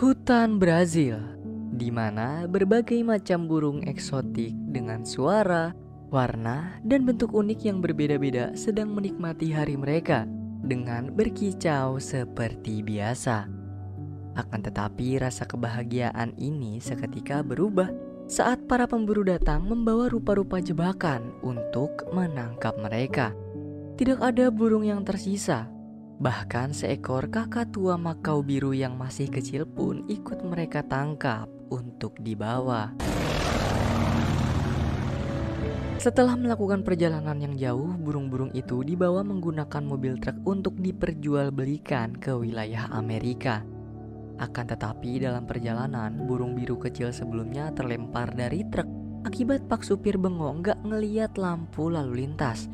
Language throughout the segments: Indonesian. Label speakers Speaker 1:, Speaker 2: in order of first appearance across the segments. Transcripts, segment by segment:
Speaker 1: Hutan Brazil, di mana berbagai macam burung eksotik dengan suara, warna, dan bentuk unik yang berbeda-beda sedang menikmati hari mereka dengan berkicau seperti biasa. Akan tetapi rasa kebahagiaan ini seketika berubah saat para pemburu datang membawa rupa-rupa jebakan untuk menangkap mereka. Tidak ada burung yang tersisa. Bahkan seekor kakatua makau biru yang masih kecil pun ikut mereka tangkap untuk dibawa. Setelah melakukan perjalanan yang jauh, burung-burung itu dibawa menggunakan mobil truk untuk diperjualbelikan ke wilayah Amerika. Akan tetapi dalam perjalanan, burung biru kecil sebelumnya terlempar dari truk akibat pak supir bengong gak ngeliat lampu lalu lintas.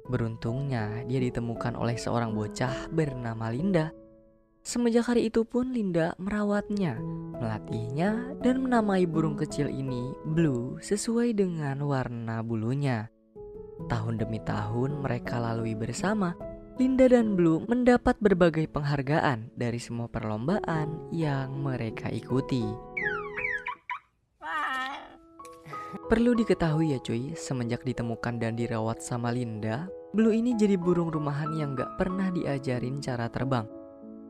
Speaker 1: Beruntungnya dia ditemukan oleh seorang bocah bernama Linda. Semenjak hari itu pun Linda merawatnya, melatihnya, dan menamai burung kecil ini Blue sesuai dengan warna bulunya. Tahun demi tahun mereka lalui bersama. Linda dan Blue mendapat berbagai penghargaan dari semua perlombaan yang mereka ikuti. Perlu diketahui ya cuy, semenjak ditemukan dan dirawat sama Linda, Blue ini jadi burung rumahan yang gak pernah diajarin cara terbang.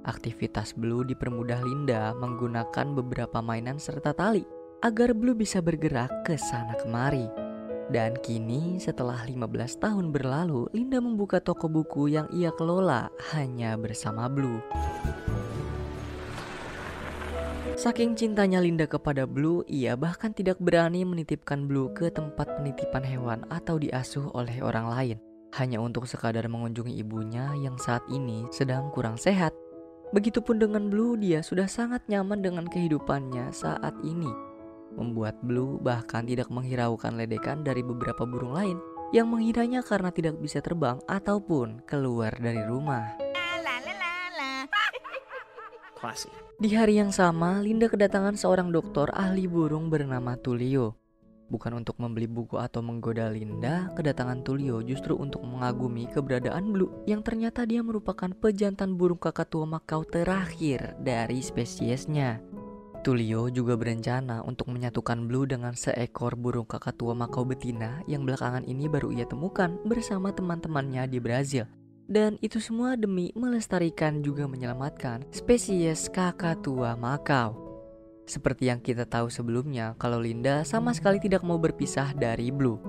Speaker 1: Aktivitas Blue dipermudah Linda menggunakan beberapa mainan serta tali agar Blue bisa bergerak ke sana kemari. Dan kini setelah 15 tahun berlalu, Linda membuka toko buku yang ia kelola hanya bersama Blue. Saking cintanya Linda kepada Blue, ia bahkan tidak berani menitipkan Blue ke tempat penitipan hewan atau diasuh oleh orang lain, hanya untuk sekadar mengunjungi ibunya yang saat ini sedang kurang sehat. Begitupun dengan Blue, dia sudah sangat nyaman dengan kehidupannya saat ini. Membuat Blue bahkan tidak menghiraukan ledekan dari beberapa burung lain yang menghiranya karena tidak bisa terbang ataupun keluar dari rumah.
Speaker 2: Classy.
Speaker 1: Di hari yang sama, Linda kedatangan seorang dokter ahli burung bernama Tulio. Bukan untuk membeli buku atau menggoda Linda, kedatangan Tulio justru untuk mengagumi keberadaan Blue yang ternyata dia merupakan pejantan burung kakatua makau terakhir dari spesiesnya. Tulio juga berencana untuk menyatukan Blue dengan seekor burung kakatua makau betina yang belakangan ini baru ia temukan bersama teman-temannya di Brazil. Dan itu semua demi melestarikan juga menyelamatkan spesies kakatua makau. Seperti yang kita tahu sebelumnya, kalau Linda sama sekali tidak mau berpisah dari Blue.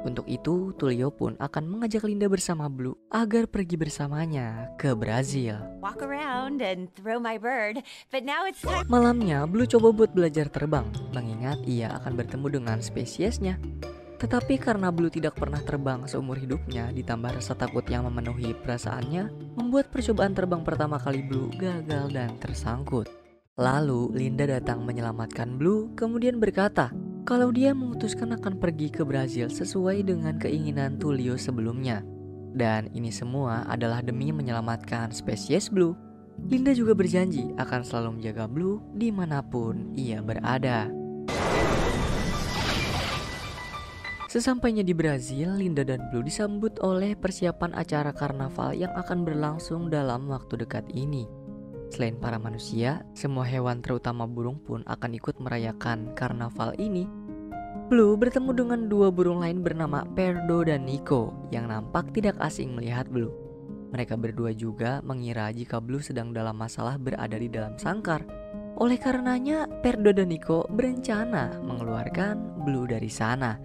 Speaker 1: Untuk itu, Tulio pun akan mengajak Linda bersama Blue agar pergi bersamanya ke Brazil.
Speaker 3: Walk around and throw my bird, but now it's time.
Speaker 1: Malamnya, Blue coba buat belajar terbang, mengingat ia akan bertemu dengan spesiesnya. Tetapi karena Blue tidak pernah terbang seumur hidupnya, ditambah rasa takut yang memenuhi perasaannya, membuat percobaan terbang pertama kali Blue gagal dan tersangkut. Lalu Linda datang menyelamatkan Blue, kemudian berkata kalau dia memutuskan akan pergi ke Brazil sesuai dengan keinginan Tulio sebelumnya. Dan ini semua adalah demi menyelamatkan spesies Blue. Linda juga berjanji akan selalu menjaga Blue dimanapun ia berada. Sesampainya di Brazil, Linda dan Blue disambut oleh persiapan acara karnaval yang akan berlangsung dalam waktu dekat ini. Selain para manusia, semua hewan terutama burung pun akan ikut merayakan karnaval ini. Blue bertemu dengan dua burung lain bernama Perdo dan Nico yang nampak tidak asing melihat Blue. Mereka berdua juga mengira jika Blue sedang dalam masalah berada di dalam sangkar. Oleh karenanya, Perdo dan Nico berencana mengeluarkan Blue dari sana.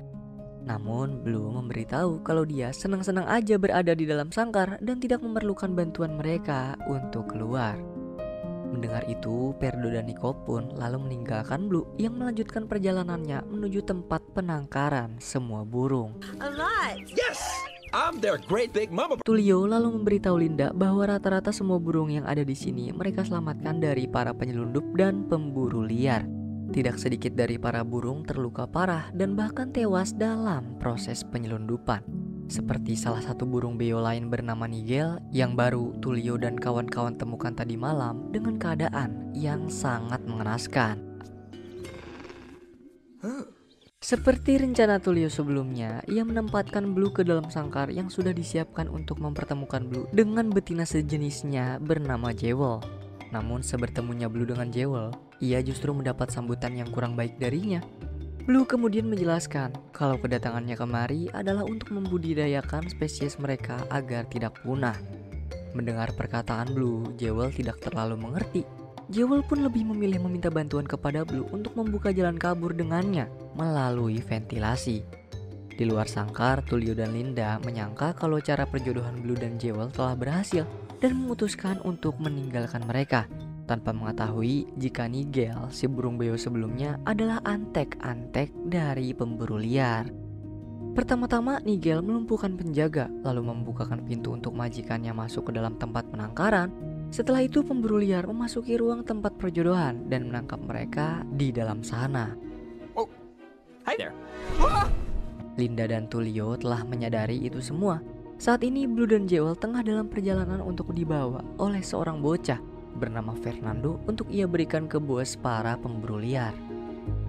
Speaker 1: Namun Blue memberitahu kalau dia senang-senang aja berada di dalam sangkar dan tidak memerlukan bantuan mereka untuk keluar. Mendengar itu, Perdo dan Nico pun lalu meninggalkan Blue yang melanjutkan perjalanannya menuju tempat penangkaran semua burung.
Speaker 3: A lot.
Speaker 2: Yes! I'm their great big mama.
Speaker 1: Tulio lalu memberitahu Linda bahwa rata-rata semua burung yang ada di sini mereka selamatkan dari para penyelundup dan pemburu liar. Tidak sedikit dari para burung terluka parah dan bahkan tewas dalam proses penyelundupan. Seperti salah satu burung beo lain bernama Nigel yang baru Tulio dan kawan-kawan temukan tadi malam dengan keadaan yang sangat mengenaskan. Seperti rencana Tulio sebelumnya, ia menempatkan Blue ke dalam sangkar yang sudah disiapkan untuk mempertemukan Blue dengan betina sejenisnya bernama Jewel. Namun sebertemunya Blue dengan Jewel, ia justru mendapat sambutan yang kurang baik darinya. Blue kemudian menjelaskan kalau kedatangannya kemari adalah untuk membudidayakan spesies mereka agar tidak punah. Mendengar perkataan Blue, Jewel tidak terlalu mengerti. Jewel pun lebih memilih meminta bantuan kepada Blue untuk membuka jalan kabur dengannya melalui ventilasi. Di luar sangkar, Tullio dan Linda menyangka kalau cara perjodohan Blue dan Jewel telah berhasil dan memutuskan untuk meninggalkan mereka, tanpa mengetahui jika Nigel, si burung beo sebelumnya, adalah antek-antek dari pemburu liar. Pertama-tama Nigel melumpuhkan penjaga, lalu membukakan pintu untuk majikannya masuk ke dalam tempat penangkaran. Setelah itu pemburu liar memasuki ruang tempat perjodohan dan menangkap mereka di dalam sana.
Speaker 2: Oh, hi there.
Speaker 1: Linda dan Tullio telah menyadari itu semua. Saat ini Blue dan Jewel tengah dalam perjalanan untuk dibawa oleh seorang bocah bernama Fernando untuk ia berikan ke bos para pemburu liar.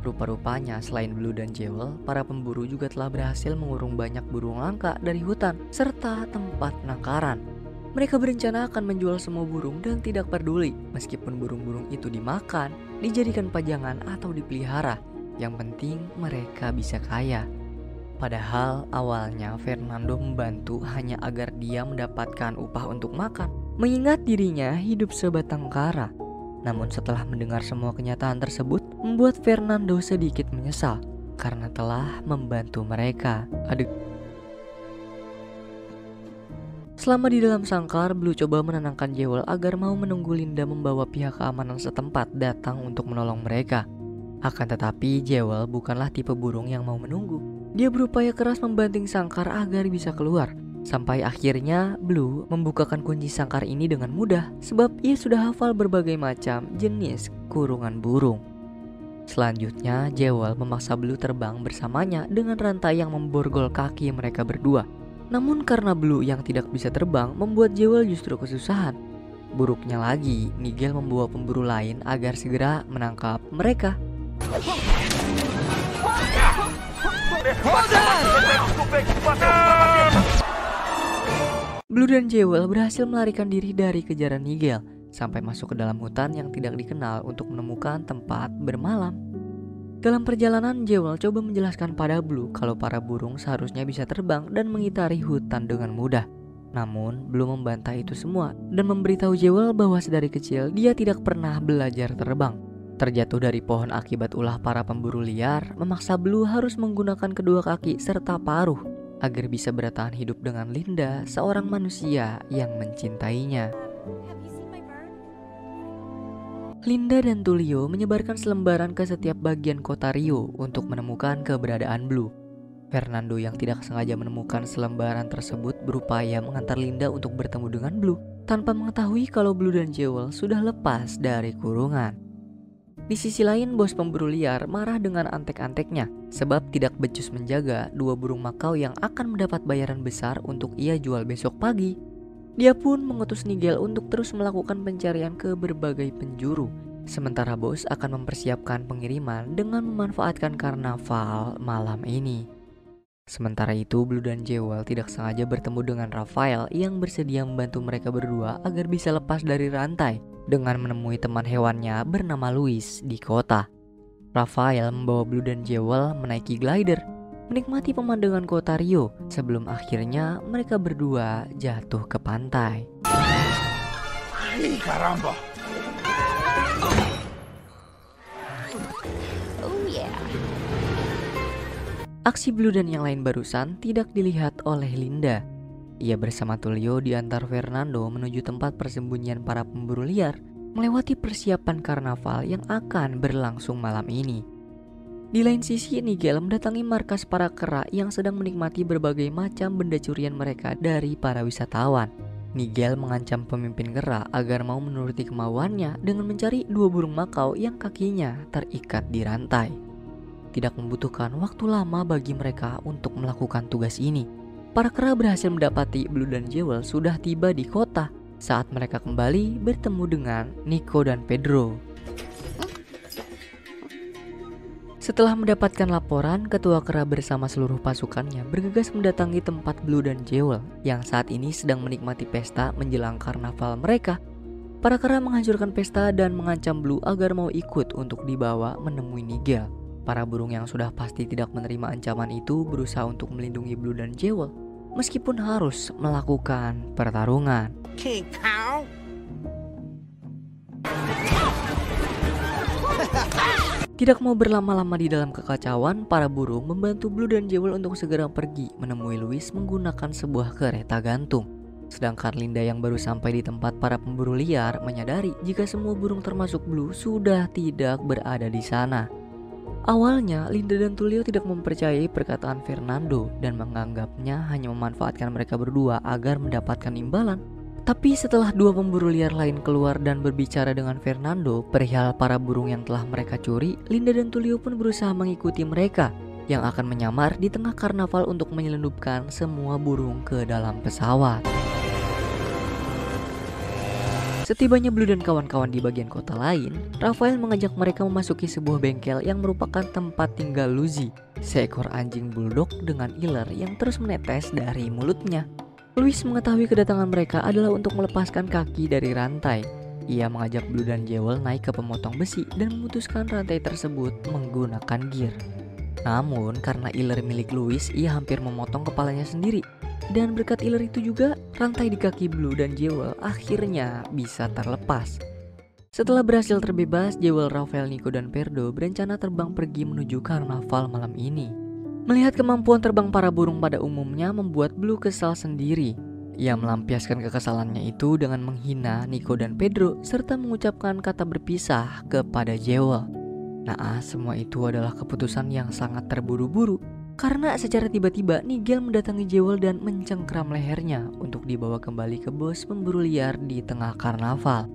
Speaker 1: Rupa-rupanya selain Blue dan Jewel, para pemburu juga telah berhasil mengurung banyak burung langka dari hutan serta tempat penangkaran. Mereka berencana akan menjual semua burung dan tidak peduli meskipun burung-burung itu dimakan, dijadikan pajangan atau dipelihara. Yang penting mereka bisa kaya. Padahal awalnya Fernando membantu hanya agar dia mendapatkan upah untuk makan, mengingat dirinya hidup sebatang kara. Namun setelah mendengar semua kenyataan tersebut, membuat Fernando sedikit menyesal karena telah membantu mereka. Selama di dalam sangkar, Blue coba menenangkan Jewel agar mau menunggu Linda membawa pihak keamanan setempat datang untuk menolong mereka. Akan tetapi Jewel bukanlah tipe burung yang mau menunggu. Dia berupaya keras membanting sangkar agar bisa keluar. Sampai akhirnya Blue membukakan kunci sangkar ini dengan mudah sebab ia sudah hafal berbagai macam jenis kurungan burung. Selanjutnya Jewel memaksa Blue terbang bersamanya dengan rantai yang memborgol kaki mereka berdua. Namun karena Blue yang tidak bisa terbang membuat Jewel justru kesusahan. Buruknya lagi, Nigel membawa pemburu lain agar segera menangkap mereka. Blue dan Jewel berhasil melarikan diri dari kejaran Nigel sampai masuk ke dalam hutan yang tidak dikenal untuk menemukan tempat bermalam. Dalam perjalanan, Jewel coba menjelaskan pada Blue kalau para burung seharusnya bisa terbang dan mengitari hutan dengan mudah. Namun, Blue membantah itu semua dan memberitahu Jewel bahwa sedari kecil dia tidak pernah belajar terbang. Terjatuh dari pohon akibat ulah para pemburu liar memaksa Blue harus menggunakan kedua kaki serta paruh agar bisa bertahan hidup dengan Linda, seorang manusia yang mencintainya. Linda dan Tullio menyebarkan selembaran ke setiap bagian kota Rio untuk menemukan keberadaan Blue. Fernando yang tidak sengaja menemukan selembaran tersebut berupaya mengantar Linda untuk bertemu dengan Blue tanpa mengetahui kalau Blue dan Jewel sudah lepas dari kurungan. Di sisi lain, bos pemburu liar marah dengan antek-anteknya sebab tidak becus menjaga dua burung makau yang akan mendapat bayaran besar untuk ia jual besok pagi. Dia pun mengutus Nigel untuk terus melakukan pencarian ke berbagai penjuru. Sementara bos akan mempersiapkan pengiriman dengan memanfaatkan karnaval malam ini. Sementara itu, Blue dan Jewel tidak sengaja bertemu dengan Raphael yang bersedia membantu mereka berdua agar bisa lepas dari rantai dengan menemui teman hewannya bernama Louis di kota. Raphael membawa Blue dan Jewel menaiki glider, menikmati pemandangan kota Rio sebelum akhirnya mereka berdua jatuh ke pantai.
Speaker 2: Ay, caramba.
Speaker 3: Oh yeah.
Speaker 1: Aksi Blue dan yang lain barusan tidak dilihat oleh Linda. Ia bersama Tullio diantar Fernando menuju tempat persembunyian para pemburu liar, melewati persiapan karnaval yang akan berlangsung malam ini. Di lain sisi, Nigel mendatangi markas para kera yang sedang menikmati berbagai macam benda curian mereka dari para wisatawan. Nigel mengancam pemimpin kera agar mau menuruti kemauannya dengan mencari dua burung makau yang kakinya terikat di rantai. Tidak membutuhkan waktu lama bagi mereka untuk melakukan tugas ini. Para kera berhasil mendapati Blue dan Jewel sudah tiba di kota saat mereka kembali bertemu dengan Nico dan Pedro. Setelah mendapatkan laporan, ketua kera bersama seluruh pasukannya bergegas mendatangi tempat Blue dan Jewel yang saat ini sedang menikmati pesta menjelang karnaval mereka. Para kera menghancurkan pesta dan mengancam Blue agar mau ikut untuk dibawa menemui Nigel. Para burung yang sudah pasti tidak menerima ancaman itu berusaha untuk melindungi Blue dan Jewel, meskipun harus melakukan pertarungan.
Speaker 2: King Cow.
Speaker 1: Tidak mau berlama-lama di dalam kekacauan, para burung membantu Blue dan Jewel untuk segera pergi menemui Louis menggunakan sebuah kereta gantung. Sedangkan Linda yang baru sampai di tempat para pemburu liar menyadari jika semua burung termasuk Blue sudah tidak berada di sana. Awalnya, Linda dan Tulio tidak mempercayai perkataan Fernando dan menganggapnya hanya memanfaatkan mereka berdua agar mendapatkan imbalan. Tapi setelah dua pemburu liar lain keluar dan berbicara dengan Fernando perihal para burung yang telah mereka curi, Linda dan Tulio pun berusaha mengikuti mereka yang akan menyamar di tengah karnaval untuk menyelundupkan semua burung ke dalam pesawat. Setibanya Blue dan kawan-kawan di bagian kota lain, Raphael mengajak mereka memasuki sebuah bengkel yang merupakan tempat tinggal Lucy, seekor anjing bulldog dengan iler yang terus menetes dari mulutnya. Louis mengetahui kedatangan mereka adalah untuk melepaskan kaki dari rantai. Ia mengajak Blue dan Jewel naik ke pemotong besi dan memutuskan rantai tersebut menggunakan gear. Namun karena iler milik Louis, ia hampir memotong kepalanya sendiri. Dan berkat iler itu juga, rantai di kaki Blue dan Jewel akhirnya bisa terlepas. Setelah berhasil terbebas, Jewel, Raphael, Nico, dan Perdo berencana terbang pergi menuju karnaval malam ini. Melihat kemampuan terbang para burung pada umumnya membuat Blue kesal sendiri. Ia melampiaskan kekesalannya itu dengan menghina Nico dan Pedro serta mengucapkan kata berpisah kepada Jewel. Nah, semua itu adalah keputusan yang sangat terburu-buru karena secara tiba-tiba Nigel mendatangi Jewel dan mencengkram lehernya untuk dibawa kembali ke bos pemburu liar di tengah karnaval.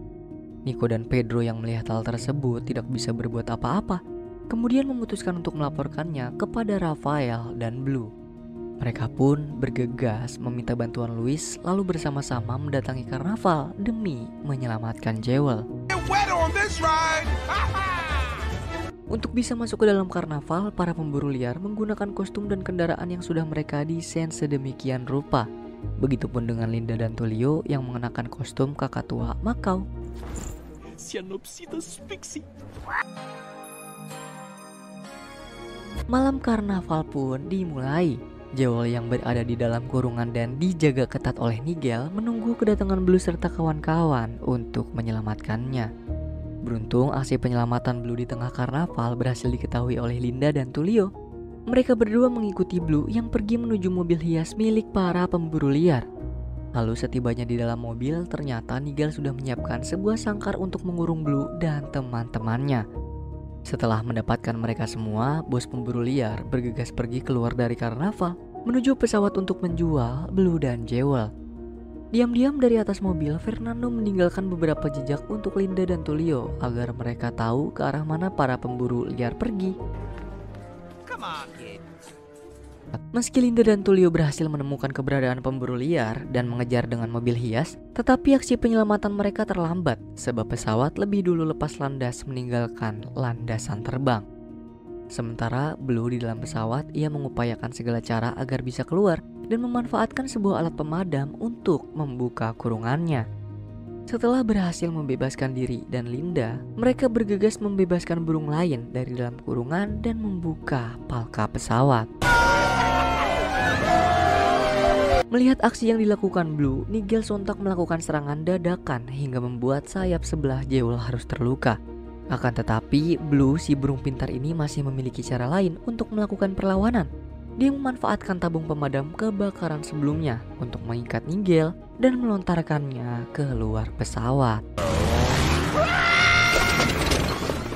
Speaker 1: Nico dan Pedro yang melihat hal tersebut tidak bisa berbuat apa-apa, kemudian memutuskan untuk melaporkannya kepada Raphael dan Blue. Mereka pun bergegas meminta bantuan Louis lalu bersama-sama mendatangi karnaval demi menyelamatkan Jewel. Untuk bisa masuk ke dalam karnaval, para pemburu liar menggunakan kostum dan kendaraan yang sudah mereka desain sedemikian rupa. Begitupun dengan Linda dan Tulio yang mengenakan kostum kakak tua Macau. Malam karnaval pun dimulai. Jewel yang berada di dalam kurungan dan dijaga ketat oleh Nigel menunggu kedatangan Blue serta kawan-kawan untuk menyelamatkannya. Beruntung aksi penyelamatan Blue di tengah karnaval berhasil diketahui oleh Linda dan Tulio. Mereka berdua mengikuti Blue yang pergi menuju mobil hias milik para pemburu liar. Lalu setibanya di dalam mobil, ternyata Nigel sudah menyiapkan sebuah sangkar untuk mengurung Blue dan teman-temannya. Setelah mendapatkan mereka semua, bos pemburu liar bergegas pergi keluar dari karnaval menuju pesawat untuk menjual Blue dan Jewel. Diam-diam dari atas mobil, Fernando meninggalkan beberapa jejak untuk Linda dan Tulio agar mereka tahu ke arah mana para pemburu liar pergi.
Speaker 2: Come on, kid.
Speaker 1: Meski Linda dan Tulio berhasil menemukan keberadaan pemburu liar dan mengejar dengan mobil hias, tetapi aksi penyelamatan mereka terlambat sebab pesawat lebih dulu lepas landas meninggalkan landasan terbang. Sementara Blue di dalam pesawat, ia mengupayakan segala cara agar bisa keluar dan memanfaatkan sebuah alat pemadam untuk membuka kurungannya. Setelah berhasil membebaskan diri dan Linda, mereka bergegas membebaskan burung lain dari dalam kurungan dan membuka palka pesawat. Melihat aksi yang dilakukan Blue, Nigel sontak melakukan serangan dadakan hingga membuat sayap sebelah Jewel harus terluka. Akan tetapi, Blue, si burung pintar ini masih memiliki cara lain untuk melakukan perlawanan. Dia memanfaatkan tabung pemadam kebakaran sebelumnya untuk mengikat Nigel dan melontarkannya ke luar pesawat.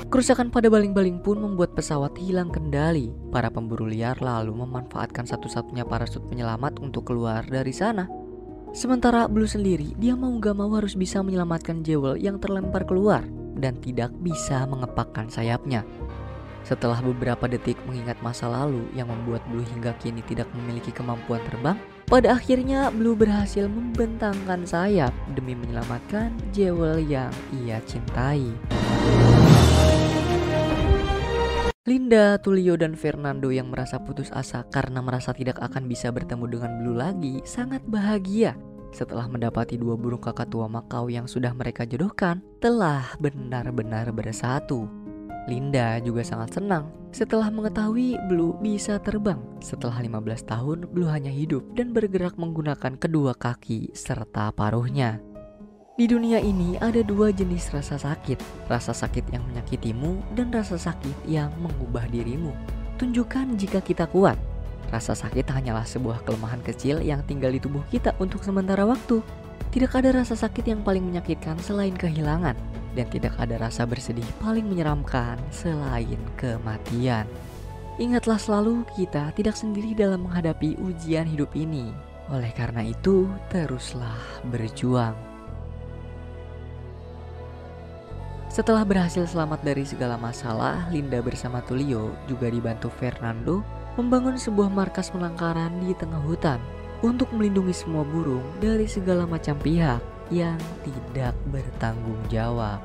Speaker 1: Kerusakan pada baling-baling pun membuat pesawat hilang kendali. Para pemburu liar lalu memanfaatkan satu-satunya parasut penyelamat untuk keluar dari sana. Sementara Blue sendiri, dia mau gak mau harus bisa menyelamatkan Jewel yang terlempar keluar dan tidak bisa mengepakkan sayapnya. Setelah beberapa detik mengingat masa lalu yang membuat Blue hingga kini tidak memiliki kemampuan terbang, pada akhirnya Blue berhasil membentangkan sayap demi menyelamatkan Jewel yang ia cintai. Linda, Tulio, dan Fernando yang merasa putus asa karena merasa tidak akan bisa bertemu dengan Blue lagi sangat bahagia setelah mendapati dua burung kakatua Makau yang sudah mereka jodohkan telah benar-benar bersatu. Linda juga sangat senang setelah mengetahui Blue bisa terbang. Setelah 15 tahun, Blue hanya hidup dan bergerak menggunakan kedua kaki serta paruhnya. Di dunia ini ada dua jenis rasa sakit. Rasa sakit yang menyakitimu dan rasa sakit yang mengubah dirimu. Tunjukkan jika kita kuat. Rasa sakit hanyalah sebuah kelemahan kecil yang tinggal di tubuh kita untuk sementara waktu. Tidak ada rasa sakit yang paling menyakitkan selain kehilangan. Dan tidak ada rasa bersedih paling menyeramkan selain kematian. Ingatlah selalu kita tidak sendiri dalam menghadapi ujian hidup ini. Oleh karena itu, teruslah berjuang. Setelah berhasil selamat dari segala masalah, Linda bersama Tullio juga dibantu Fernando membangun sebuah markas penangkaran di tengah hutan untuk melindungi semua burung dari segala macam pihak yang tidak bertanggung jawab.